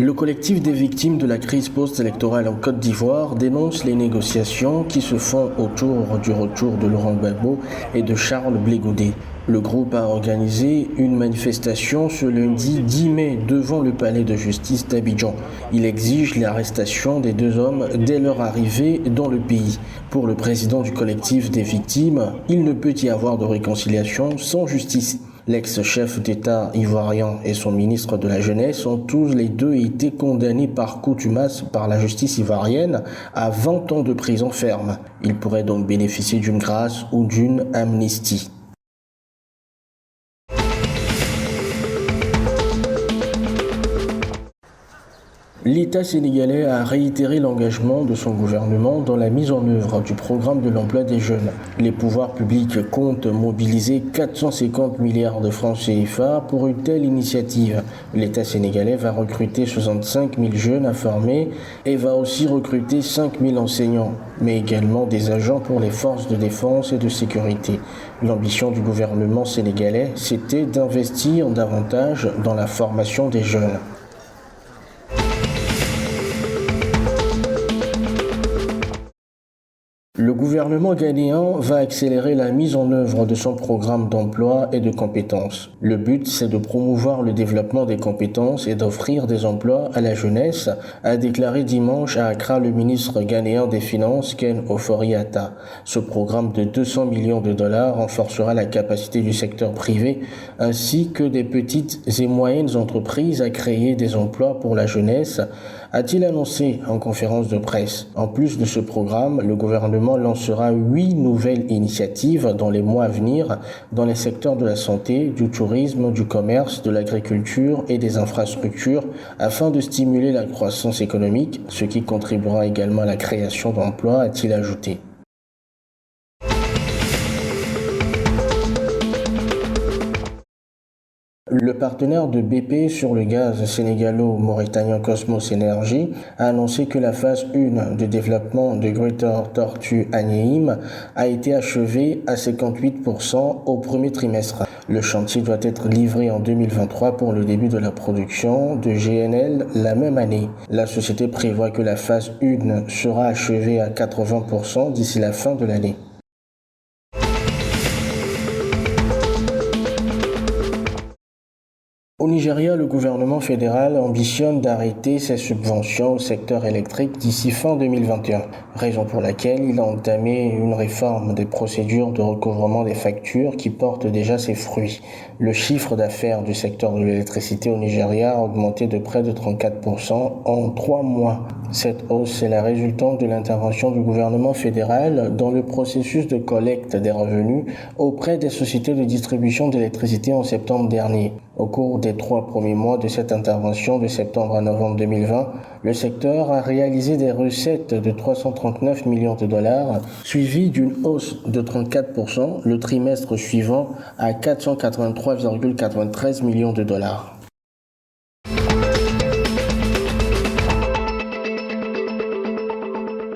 Le collectif des victimes de la crise post-électorale en Côte d'Ivoire dénonce les négociations qui se font autour du retour de Laurent Gbagbo et de Charles Blé Goudé. Le groupe a organisé une manifestation ce lundi 10 mai devant le palais de justice d'Abidjan. Il exige l'arrestation des deux hommes dès leur arrivée dans le pays. Pour le président du collectif des victimes, il ne peut y avoir de réconciliation sans justice. L'ex-chef d'État ivoirien et son ministre de la Jeunesse ont tous les deux été condamnés par contumace par la justice ivoirienne à 20 ans de prison ferme. Ils pourraient donc bénéficier d'une grâce ou d'une amnistie. L'État sénégalais a réitéré l'engagement de son gouvernement dans la mise en œuvre du programme de l'emploi des jeunes. Les pouvoirs publics comptent mobiliser 450 milliards de francs CFA pour une telle initiative. L'État sénégalais va recruter 65 000 jeunes à former et va aussi recruter 5 000 enseignants, mais également des agents pour les forces de défense et de sécurité. L'ambition du gouvernement sénégalais, c'était d'investir davantage dans la formation des jeunes. Le gouvernement ghanéen va accélérer la mise en œuvre de son programme d'emploi et de compétences. Le but, c'est de promouvoir le développement des compétences et d'offrir des emplois à la jeunesse, a déclaré dimanche à Accra le ministre ghanéen des Finances, Ken Ofori-Atta. Ce programme de 200 millions de dollars renforcera la capacité du secteur privé ainsi que des petites et moyennes entreprises à créer des emplois pour la jeunesse, a-t-il annoncé en conférence de presse. En plus de ce programme, le gouvernement lancera 8 nouvelles initiatives dans les mois à venir dans les secteurs de la santé, du tourisme, du commerce, de l'agriculture et des infrastructures afin de stimuler la croissance économique, ce qui contribuera également à la création d'emplois, a-t-il ajouté. Le partenaire de BP sur le gaz sénégalo-mauritanien Cosmos Energy a annoncé que la phase 1 de développement de Greater Tortue Agneim a été achevée à 58% au premier trimestre. Le chantier doit être livré en 2023 pour le début de la production de GNL la même année. La société prévoit que la phase 1 sera achevée à 80% d'ici la fin de l'année. Au Nigeria, le gouvernement fédéral ambitionne d'arrêter ses subventions au secteur électrique d'ici fin 2021, raison pour laquelle il a entamé une réforme des procédures de recouvrement des factures qui porte déjà ses fruits. Le chiffre d'affaires du secteur de l'électricité au Nigeria a augmenté de près de 34% en 3 mois. Cette hausse est la résultante de l'intervention du gouvernement fédéral dans le processus de collecte des revenus auprès des sociétés de distribution d'électricité en septembre dernier. Au cours des 3 premiers mois de cette intervention de septembre à novembre 2020, le secteur a réalisé des recettes de 339 millions de dollars, suivies d'une hausse de 34% le trimestre suivant à 483,93 millions de dollars.